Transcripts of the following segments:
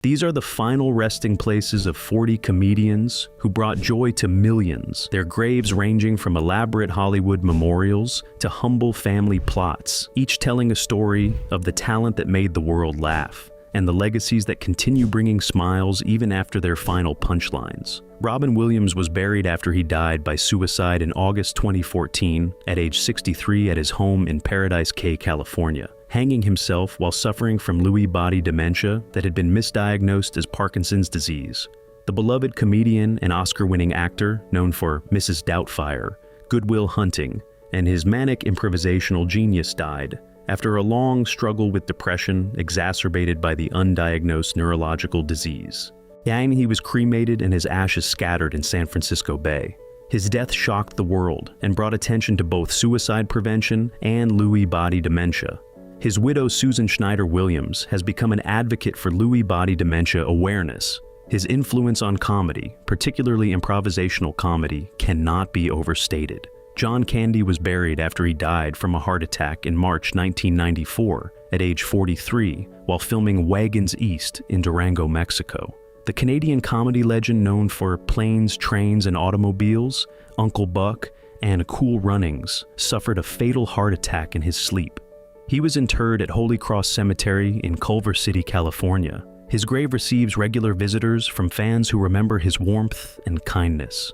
These are the final resting places of 40 comedians who brought joy to millions, their graves ranging from elaborate Hollywood memorials to humble family plots, each telling a story of the talent that made the world laugh, and the legacies that continue bringing smiles even after their final punchlines. Robin Williams was buried after he died by suicide in August 2014 at age 63 at his home in Paradise Cay, California, hanging himself while suffering from Lewy body dementia that had been misdiagnosed as Parkinson's disease. The beloved comedian and Oscar-winning actor, known for Mrs. Doubtfire, Good Will Hunting, and his manic improvisational genius died after a long struggle with depression exacerbated by the undiagnosed neurological disease. He was cremated and his ashes scattered in San Francisco Bay. His death shocked the world and brought attention to both suicide prevention and Lewy body dementia. His widow, Susan Schneider Williams, has become an advocate for Lewy body dementia awareness. His influence on comedy, particularly improvisational comedy, cannot be overstated. John Candy was buried after he died from a heart attack in March 1994 at age 43 while filming Wagons East in Durango, Mexico. The Canadian comedy legend known for Planes, Trains, and Automobiles, Uncle Buck, and Cool Runnings suffered a fatal heart attack in his sleep. He was interred at Holy Cross Cemetery in Culver City, California. His grave receives regular visitors from fans who remember his warmth and kindness.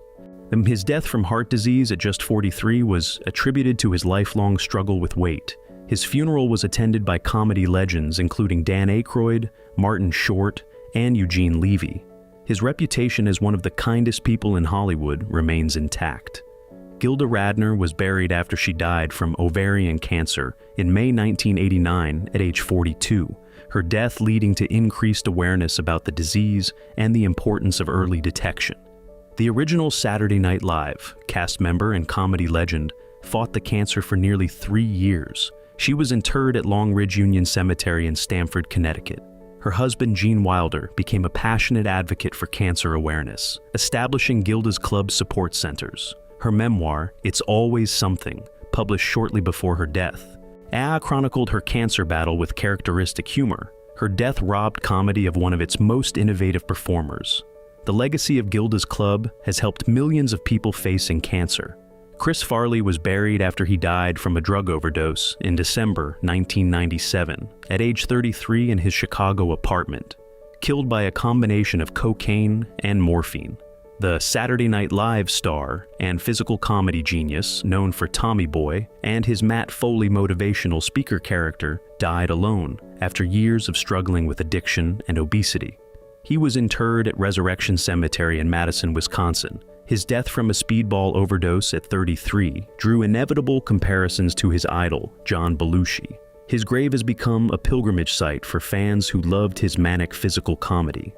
His death from heart disease at just 43 was attributed to his lifelong struggle with weight. His funeral was attended by comedy legends including Dan Aykroyd, Martin Short, and Eugene Levy. His reputation as one of the kindest people in Hollywood remains intact. Gilda Radner was buried after she died from ovarian cancer in May 1989 at age 42, her death leading to increased awareness about the disease and the importance of early detection. The original Saturday Night Live cast member and comedy legend fought the cancer for nearly 3 years. She was interred at Long Ridge Union Cemetery in Stamford, Connecticut. Her husband, Gene Wilder, became a passionate advocate for cancer awareness, establishing Gilda's Club support centers. Her memoir, It's Always Something, published shortly before her death, chronicled her cancer battle with characteristic humor. Her death robbed comedy of one of its most innovative performers. The legacy of Gilda's Club has helped millions of people facing cancer. Chris Farley was buried after he died from a drug overdose in December 1997 at age 33 in his Chicago apartment, killed by a combination of cocaine and morphine. The Saturday Night Live star and physical comedy genius known for Tommy Boy and his Matt Foley motivational speaker character died alone after years of struggling with addiction and obesity. He was interred at Resurrection Cemetery in Madison, Wisconsin. His death from a speedball overdose at 33 drew inevitable comparisons to his idol, John Belushi. His grave has become a pilgrimage site for fans who loved his manic physical comedy.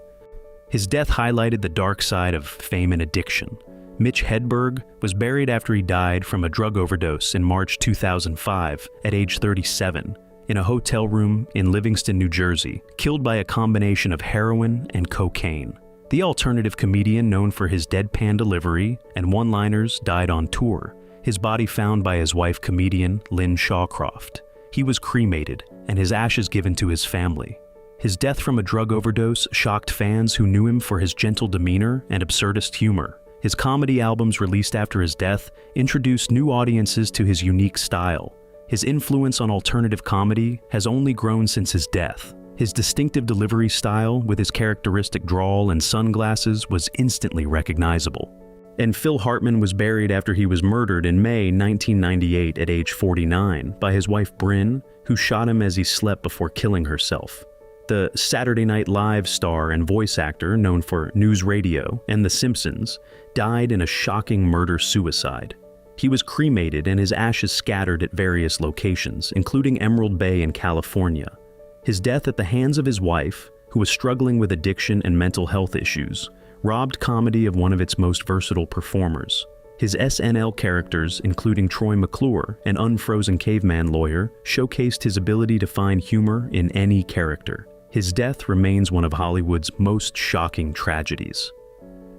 His death highlighted the dark side of fame and addiction. Mitch Hedberg was buried after he died from a drug overdose in March 2005 at age 37 in a hotel room in Livingston, New Jersey, killed by a combination of heroin and cocaine. The alternative comedian known for his deadpan delivery and one-liners died on tour, his body found by his wife comedian Lynn Shawcroft. He was cremated and his ashes given to his family. His death from a drug overdose shocked fans who knew him for his gentle demeanor and absurdist humor. His comedy albums released after his death introduced new audiences to his unique style. His influence on alternative comedy has only grown since his death. His distinctive delivery style, with his characteristic drawl and sunglasses, was instantly recognizable. And Phil Hartman was buried after he was murdered in May 1998 at age 49 by his wife Bryn, who shot him as he slept before killing herself. The Saturday Night Live star and voice actor known for News Radio and The Simpsons died in a shocking murder-suicide. He was cremated and his ashes scattered at various locations, including Emerald Bay in California. His death at the hands of his wife, who was struggling with addiction and mental health issues, robbed comedy of one of its most versatile performers. His SNL characters, including Troy McClure, an unfrozen caveman lawyer, showcased his ability to find humor in any character. His death remains one of Hollywood's most shocking tragedies.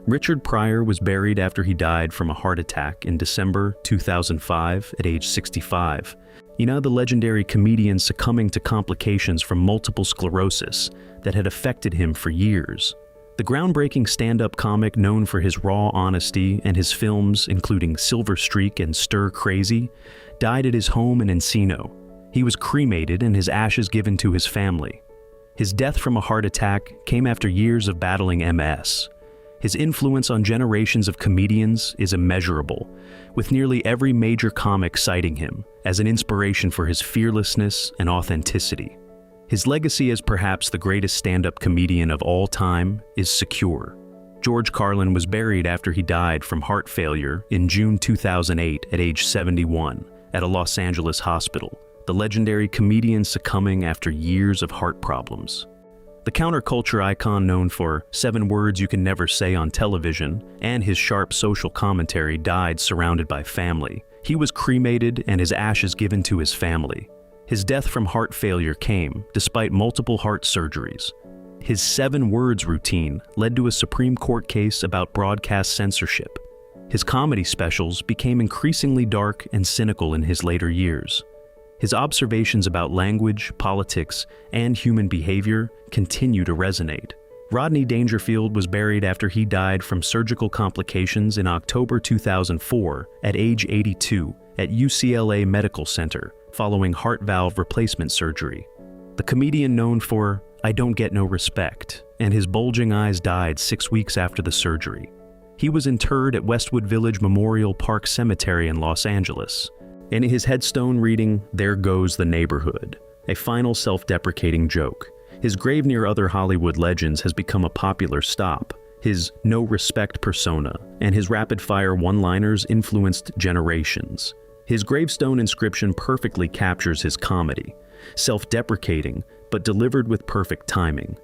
Richard Pryor was buried after he died from a heart attack in December 2005 at age 65. You know, the legendary comedian succumbing to complications from multiple sclerosis that had affected him for years. The groundbreaking stand-up comic known for his raw honesty and his films, including Silver Streak and Stir Crazy, died at his home in Encino. He was cremated and his ashes given to his family. His death from a heart attack came after years of battling MS. His influence on generations of comedians is immeasurable, with nearly every major comic citing him as an inspiration for his fearlessness and authenticity. His legacy as perhaps the greatest stand-up comedian of all time is secure. George Carlin was buried after he died from heart failure in June 2008 at age 71 at a Los Angeles hospital, the legendary comedian succumbing after years of heart problems. The counterculture icon known for 7 words you can never say on television and his sharp social commentary died surrounded by family. He was cremated and his ashes given to his family. His death from heart failure came despite multiple heart surgeries. His 7 words routine led to a Supreme Court case about broadcast censorship. His comedy specials became increasingly dark and cynical in his later years. His observations about language, politics, and human behavior continue to resonate. Rodney Dangerfield was buried after he died from surgical complications in October 2004 at age 82 at UCLA Medical Center following heart valve replacement surgery. The comedian known for "I Don't Get No Respect" and his bulging eyes died 6 weeks after the surgery. He was interred at Westwood Village Memorial Park Cemetery in Los Angeles. In his headstone reading, "There Goes the Neighborhood," a final self-deprecating joke. His grave near other Hollywood legends has become a popular stop. His no respect persona and his rapid-fire one-liners influenced generations. His gravestone inscription perfectly captures his comedy, self-deprecating but delivered with perfect timing.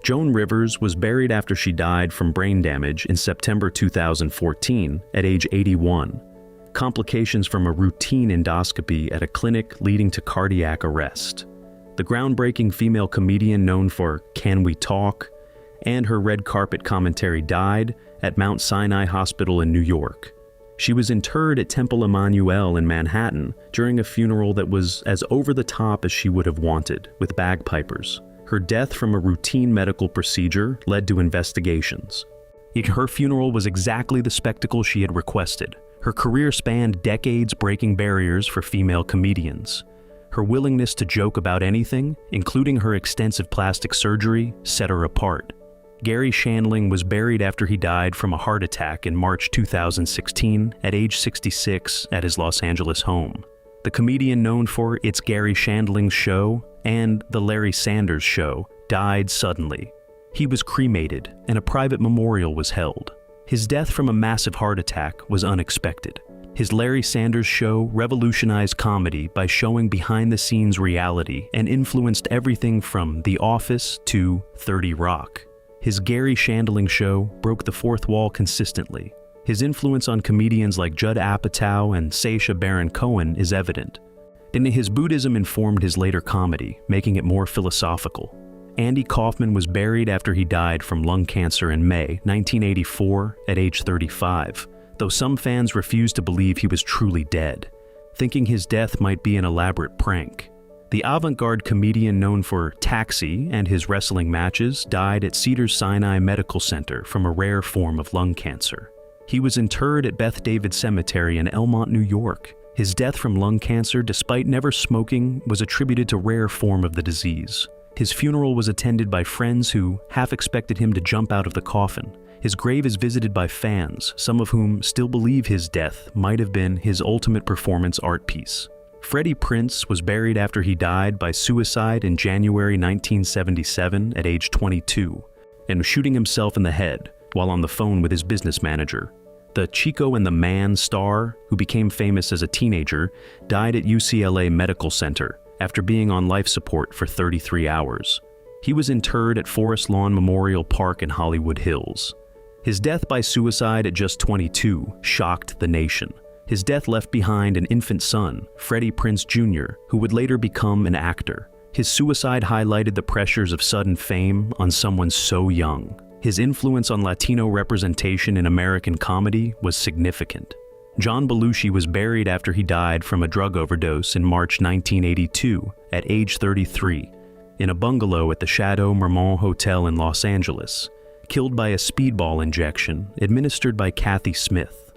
Joan Rivers was buried after she died from brain damage in September 2014 at age 81. Complications from a routine endoscopy at a clinic leading to cardiac arrest. The groundbreaking female comedian known for "Can We Talk?" and her red carpet commentary died at Mount Sinai Hospital in New York. She was interred at Temple Emmanuel in Manhattan during a funeral that was as over the top as she would have wanted, with bagpipers. Her death from a routine medical procedure led to investigations. Yet her funeral was exactly the spectacle she had requested. Her career spanned decades, breaking barriers for female comedians. Her willingness to joke about anything, including her extensive plastic surgery, set her apart. Garry Shandling was buried after he died from a heart attack in March 2016 at age 66 at his Los Angeles home. The comedian known for It's Garry Shandling's Show and The Larry Sanders Show died suddenly. He was cremated and a private memorial was held. His death from a massive heart attack was unexpected. His Larry Sanders Show revolutionized comedy by showing behind-the-scenes reality and influenced everything from The Office to 30 Rock. His Garry Shandling Show broke the fourth wall consistently. His influence on comedians like Judd Apatow and Sacha Baron Cohen is evident. And his Buddhism informed his later comedy, making it more philosophical. Andy Kaufman was buried after he died from lung cancer in May 1984 at age 35, though some fans refused to believe he was truly dead, thinking his death might be an elaborate prank. The avant-garde comedian known for Taxi and his wrestling matches died at Cedars-Sinai Medical Center from a rare form of lung cancer. He was interred at Beth David Cemetery in Elmont, New York. His death from lung cancer, despite never smoking, was attributed to a rare form of the disease. His funeral was attended by friends who half expected him to jump out of the coffin. His grave is visited by fans, some of whom still believe his death might have been his ultimate performance art piece. Freddie Prinze was buried after he died by suicide in January 1977 at age 22, and shooting himself in the head while on the phone with his business manager. The Chico and the Man star, who became famous as a teenager, died at UCLA Medical Center after being on life support for 33 hours. He was interred at Forest Lawn Memorial Park in Hollywood Hills. His death by suicide at just 22 shocked the nation. His death left behind an infant son, Freddie Prinze Jr., who would later become an actor. His suicide highlighted the pressures of sudden fame on someone so young. His influence on Latino representation in American comedy was significant. John Belushi was buried after he died from a drug overdose in March 1982 at age 33 in a bungalow at the Chateau Marmont Hotel in Los Angeles, killed by a speedball injection administered by Kathy Smith.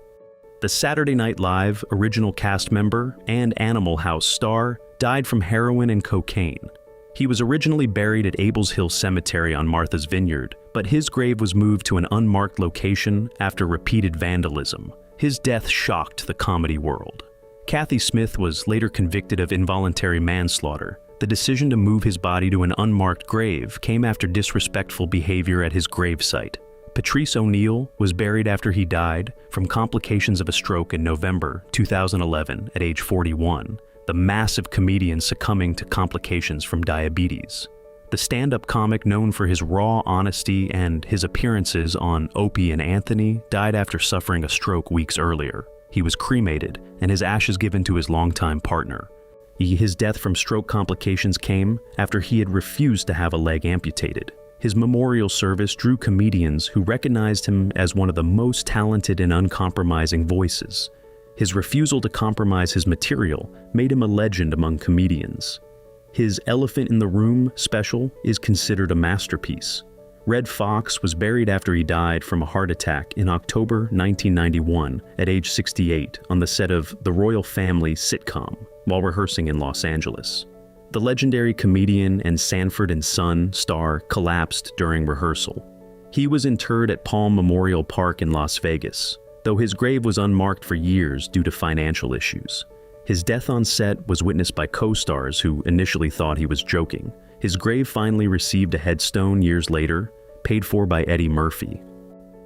The Saturday Night Live original cast member and Animal House star died from heroin and cocaine. He was originally buried at Abels Hill Cemetery on Martha's Vineyard, but his grave was moved to an unmarked location after repeated vandalism. His death shocked the comedy world. Kathy Smith was later convicted of involuntary manslaughter. The decision to move his body to an unmarked grave came after disrespectful behavior at his gravesite. Patrice O'Neal was buried after he died from complications of a stroke in November 2011 at age 41, the massive comedian succumbing to complications from diabetes. The stand-up comic known for his raw honesty and his appearances on Opie and Anthony died after suffering a stroke weeks earlier. He was cremated and his ashes given to his longtime partner. His death from stroke complications came after he had refused to have a leg amputated. His memorial service drew comedians who recognized him as one of the most talented and uncompromising voices. His refusal to compromise his material made him a legend among comedians. His Elephant in the Room special is considered a masterpiece. Redd Foxx was buried after he died from a heart attack in October 1991 at age 68 on the set of the Royal Family sitcom while rehearsing in Los Angeles. The legendary comedian and Sanford & Son star collapsed during rehearsal. He was interred at Palm Memorial Park in Las Vegas, though his grave was unmarked for years due to financial issues. His death on set was witnessed by co-stars who initially thought he was joking. His grave finally received a headstone years later, paid for by Eddie Murphy.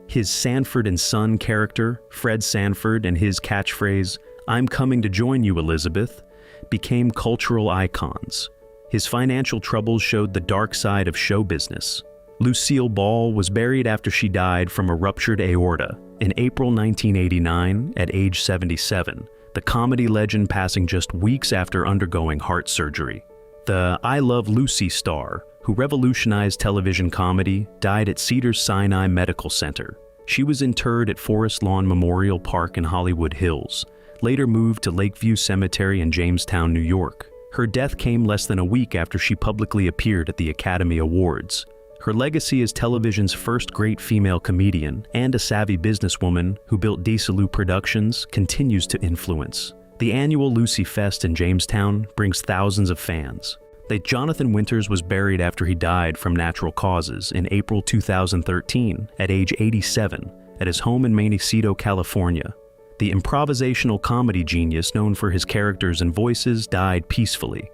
His Sanford & Son character, Fred Sanford, and his catchphrase, "I'm coming to join you, Elizabeth," became cultural icons. His financial troubles showed the dark side of show business. Lucille Ball was buried after she died from a ruptured aorta in April 1989 at age 77, the comedy legend passing just weeks after undergoing heart surgery. The I Love Lucy star, who revolutionized television comedy, died at Cedars-Sinai Medical Center. She was interred at Forest Lawn Memorial Park in Hollywood Hills, later moved to Lakeview Cemetery in Jamestown, New York. Her death came less than a week after she publicly appeared at the Academy Awards. Her legacy as television's first great female comedian and a savvy businesswoman who built Desalu Productions continues to influence. The annual Lucy Fest in Jamestown brings thousands of fans. Jonathan Winters was buried after he died from natural causes in April 2013 at age 87 at his home in Mendocino, California. The improvisational comedy genius known for his characters and voices died peacefully.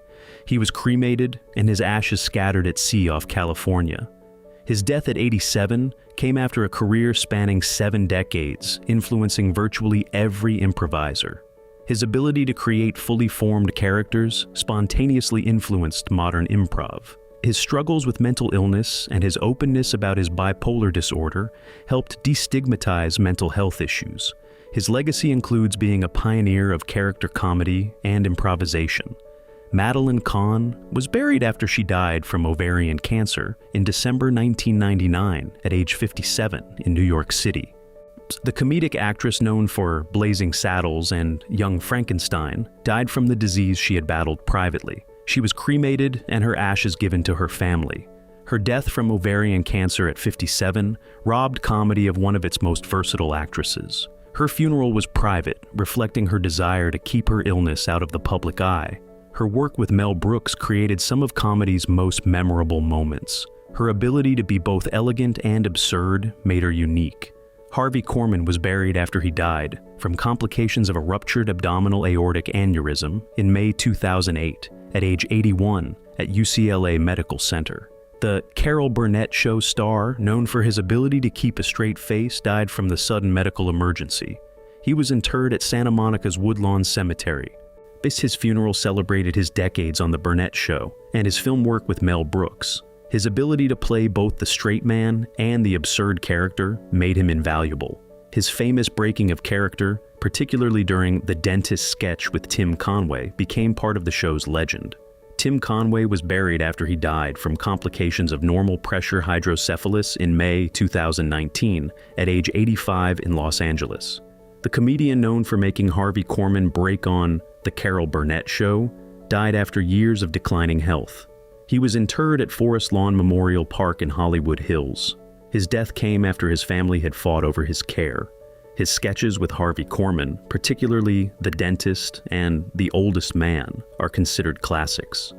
He was cremated and his ashes scattered at sea off California. His death at 87 came after a career spanning 7 decades, influencing virtually every improviser. His ability to create fully formed characters spontaneously influenced modern improv. His struggles with mental illness and his openness about his bipolar disorder helped destigmatize mental health issues. His legacy includes being a pioneer of character comedy and improvisation. Madeline Kahn was buried after she died from ovarian cancer in December 1999 at age 57 in New York City. The comedic actress known for Blazing Saddles and Young Frankenstein died from the disease she had battled privately. She was cremated and her ashes given to her family. Her death from ovarian cancer at 57 robbed comedy of one of its most versatile actresses. Her funeral was private, reflecting her desire to keep her illness out of the public eye. Her work with Mel Brooks created some of comedy's most memorable moments. Her ability to be both elegant and absurd made her unique. Harvey Korman was buried after he died from complications of a ruptured abdominal aortic aneurysm in May 2008 at age 81 at UCLA Medical Center. The Carol Burnett Show star, known for his ability to keep a straight face, died from the sudden medical emergency. He was interred at Santa Monica's Woodlawn Cemetery. His funeral celebrated his decades on The Burnett Show and his film work with Mel Brooks. His ability to play both the straight man and the absurd character made him invaluable. His famous breaking of character, particularly during the dentist sketch with Tim Conway, became part of the show's legend. Tim Conway was buried after he died from complications of normal pressure hydrocephalus in May 2019 at age 85 in Los Angeles. The comedian known for making Harvey Korman break on The Carol Burnett Show died after years of declining health. He was interred at Forest Lawn Memorial Park in Hollywood Hills. His death came after his family had fought over his care. His sketches with Harvey Korman, particularly The Dentist and The Oldest Man, are considered classics.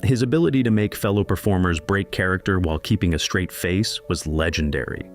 His ability to make fellow performers break character while keeping a straight face was legendary.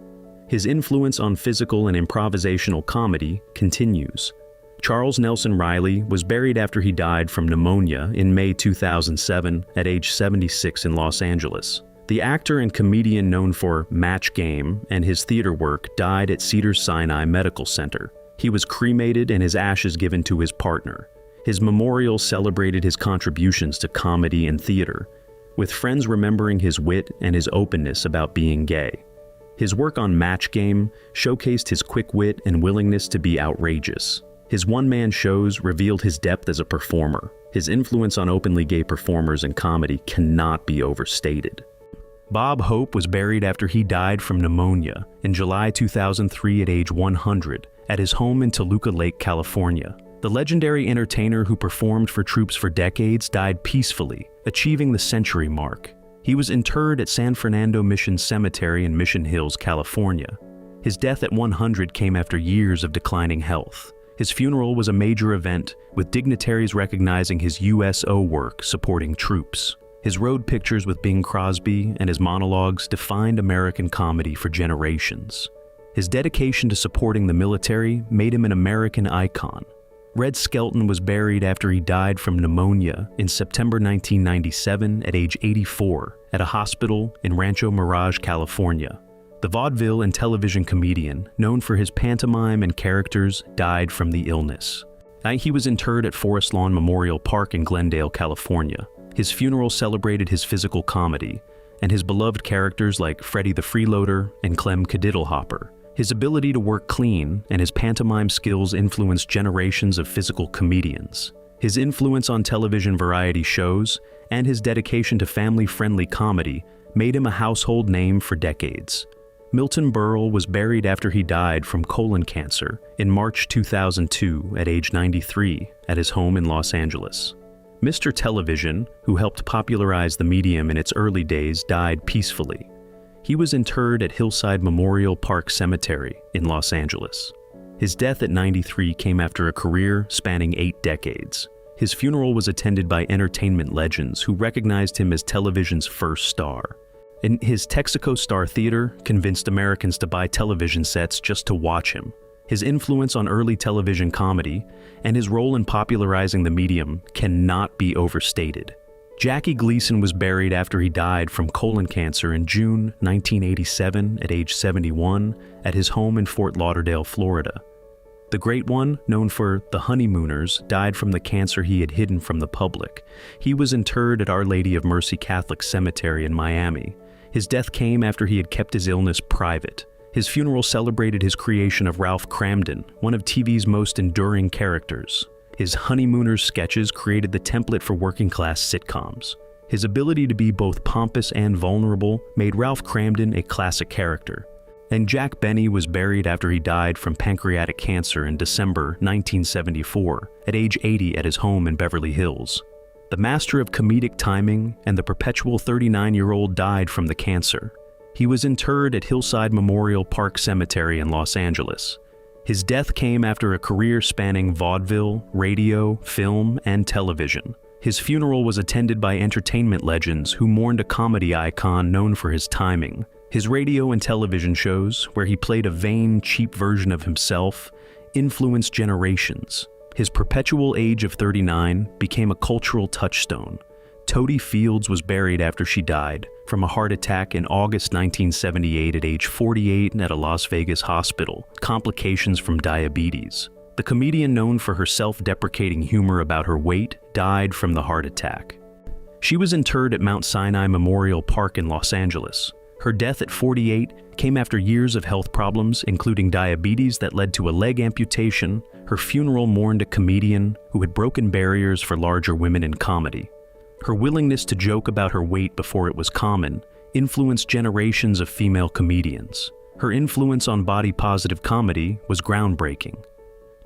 His influence on physical and improvisational comedy continues. Charles Nelson Reilly was buried after he died from pneumonia in May 2007 at age 76 in Los Angeles. The actor and comedian known for Match Game and his theater work died at Cedars-Sinai Medical Center. He was cremated and his ashes given to his partner. His memorial celebrated his contributions to comedy and theater, with friends remembering his wit and his openness about being gay. His work on Match Game showcased his quick wit and willingness to be outrageous. His one-man shows revealed his depth as a performer. His influence on openly gay performers in comedy cannot be overstated. Bob Hope was buried after he died from pneumonia in July 2003 at age 100 at his home in Toluca Lake, California. The legendary entertainer who performed for troops for decades died peacefully, achieving the century mark. He was interred at San Fernando Mission Cemetery in Mission Hills, California. His death at 100 came after years of declining health. His funeral was a major event, with dignitaries recognizing his USO work supporting troops. His road pictures with Bing Crosby and his monologues defined American comedy for generations. His dedication to supporting the military made him an American icon. Red Skelton was buried after he died from pneumonia in September 1997 at age 84 at a hospital in Rancho Mirage, California. The vaudeville and television comedian, known for his pantomime and characters, died from the illness. He was interred at Forest Lawn Memorial Park in Glendale, California. His funeral celebrated his physical comedy and his beloved characters like Freddie the Freeloader and Clem Cadiddlehopper. His ability to work clean and his pantomime skills influenced generations of physical comedians. His influence on television variety shows and his dedication to family-friendly comedy made him a household name for decades. Milton Berle was buried after he died from colon cancer in March 2002 at age 93 at his home in Los Angeles. Mr. Television, who helped popularize the medium in its early days, died peacefully. He was interred at Hillside Memorial Park Cemetery in Los Angeles. His death at 93 came after a career spanning 8 decades. His funeral was attended by entertainment legends who recognized him as television's first star. And his Texaco Star Theater convinced Americans to buy television sets just to watch him. His influence on early television comedy and his role in popularizing the medium cannot be overstated. Jackie Gleason was buried after he died from colon cancer in June 1987 at age 71 at his home in Fort Lauderdale, Florida. The Great One, known for The Honeymooners, died from the cancer he had hidden from the public. He was interred at Our Lady of Mercy Catholic Cemetery in Miami. His death came after he had kept his illness private. His funeral celebrated his creation of Ralph Cramden, one of TV's most enduring characters. His Honeymooners sketches created the template for working-class sitcoms. His ability to be both pompous and vulnerable made Ralph Cramden a classic character. And Jack Benny was buried after he died from pancreatic cancer in December 1974, at age 80 at his home in Beverly Hills. The master of comedic timing and the perpetual 39-year-old died from the cancer. He was interred at Hillside Memorial Park Cemetery in Los Angeles. His death came after a career spanning vaudeville, radio, film, and television. His funeral was attended by entertainment legends who mourned a comedy icon known for his timing. His radio and television shows, where he played a vain, cheap version of himself, influenced generations. His perpetual age of 39 became a cultural touchstone. Totie Fields was buried after she died from a heart attack in August 1978 at age 48 at a Las Vegas hospital, complications from diabetes. The comedian, known for her self-deprecating humor about her weight, died from the heart attack. She was interred at Mount Sinai Memorial Park in Los Angeles. Her death at 48 came after years of health problems, including diabetes that led to a leg amputation. Her funeral mourned a comedian who had broken barriers for larger women in comedy. Her willingness to joke about her weight before it was common influenced generations of female comedians. Her influence on body-positive comedy was groundbreaking.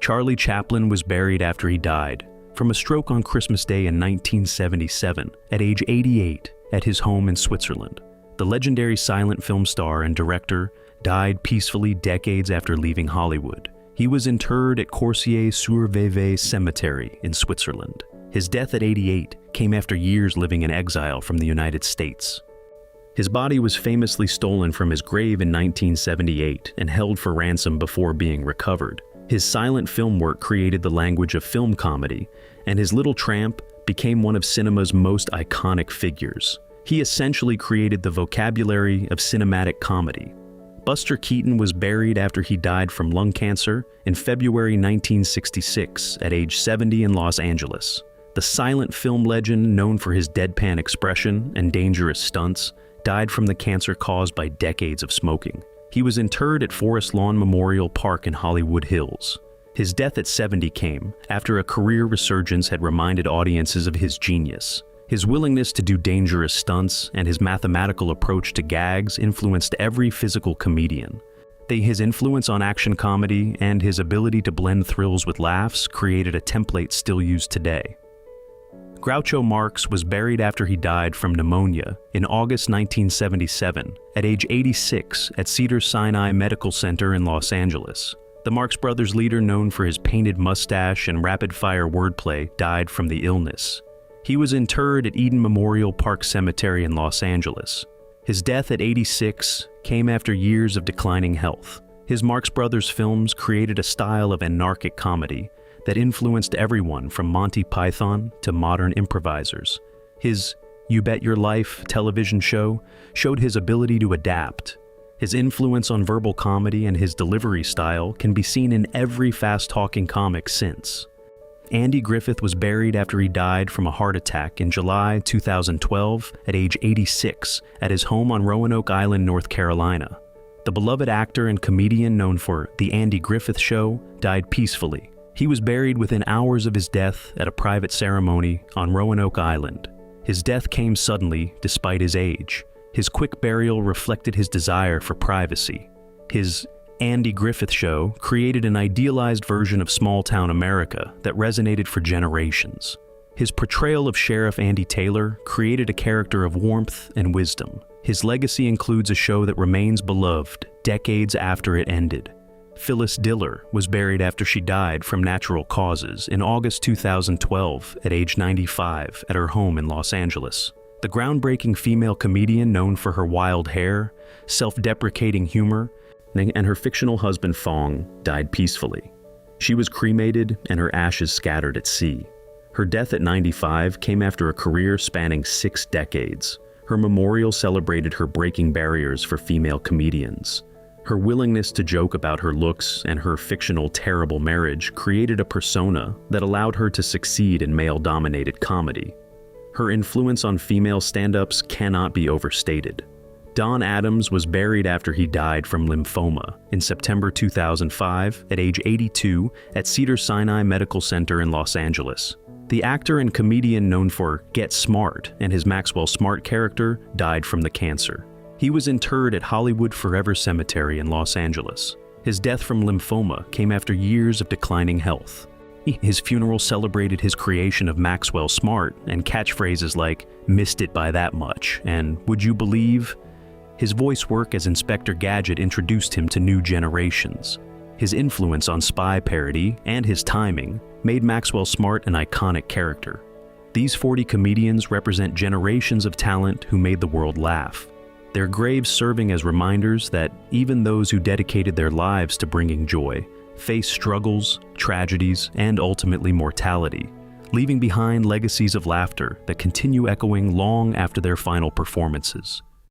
Charlie Chaplin was buried after he died from a stroke on Christmas Day in 1977 at age 88 at his home in Switzerland. The legendary silent film star and director died peacefully decades after leaving Hollywood. He was interred at Corsier-sur-Vevey Cemetery in Switzerland. His death at 88 came after years living in exile from the United States. His body was famously stolen from his grave in 1978 and held for ransom before being recovered. His silent film work created the language of film comedy, and his Little Tramp became one of cinema's most iconic figures. He essentially created the vocabulary of cinematic comedy. Buster Keaton was buried after he died from lung cancer in February 1966 at age 70 in Los Angeles. The silent film legend, known for his deadpan expression and dangerous stunts, died from the cancer caused by decades of smoking. He was interred at Forest Lawn Memorial Park in Hollywood Hills. His death at 70 came after a career resurgence had reminded audiences of his genius. His willingness to do dangerous stunts and his mathematical approach to gags influenced every physical comedian. His influence on action comedy and his ability to blend thrills with laughs created a template still used today. Groucho Marx was buried after he died from pneumonia in August 1977 at age 86 at Cedars-Sinai Medical Center in Los Angeles. The Marx Brothers leader, known for his painted mustache and rapid-fire wordplay, died from the illness. He was interred at Eden Memorial Park Cemetery in Los Angeles. His death at 86 came after years of declining health. His Marx Brothers films created a style of anarchic comedy that influenced everyone from Monty Python to modern improvisers. His You Bet Your Life television show showed his ability to adapt. His influence on verbal comedy and his delivery style can be seen in every fast-talking comic since. Andy Griffith was buried after he died from a heart attack in July 2012 at age 86 at his home on Roanoke Island, North Carolina. The beloved actor and comedian known for The Andy Griffith Show died peacefully. He was buried within hours of his death at a private ceremony on Roanoke Island. His death came suddenly despite his age. His quick burial reflected his desire for privacy. His Andy Griffith Show created an idealized version of small-town America that resonated for generations. His portrayal of Sheriff Andy Taylor created a character of warmth and wisdom. His legacy includes a show that remains beloved decades after it ended. Phyllis Diller was buried after she died from natural causes in August 2012 at age 95 at her home in Los Angeles. The groundbreaking female comedian, known for her wild hair, self-deprecating humor, and her fictional husband Fong, died peacefully. She was cremated and her ashes scattered at sea. Her death at 95 came after a career spanning 6 decades. Her memorial celebrated her breaking barriers for female comedians. Her willingness to joke about her looks and her fictional terrible marriage created a persona that allowed her to succeed in male-dominated comedy. Her influence on female stand-ups cannot be overstated. Don Adams was buried after he died from lymphoma in September 2005 at age 82 at Cedars-Sinai Medical Center in Los Angeles. The actor and comedian known for Get Smart and his Maxwell Smart character died from the cancer. He was interred at Hollywood Forever Cemetery in Los Angeles. His death from lymphoma came after years of declining health. His funeral celebrated his creation of Maxwell Smart and catchphrases like, "Missed it by that much," and "Would you believe?" His voice work as Inspector Gadget introduced him to new generations. His influence on spy parody and his timing made Maxwell Smart an iconic character. These 40 comedians represent generations of talent who made the world laugh. Their graves serving as reminders that even those who dedicated their lives to bringing joy face struggles, tragedies, and ultimately mortality, leaving behind legacies of laughter that continue echoing long after their final performances.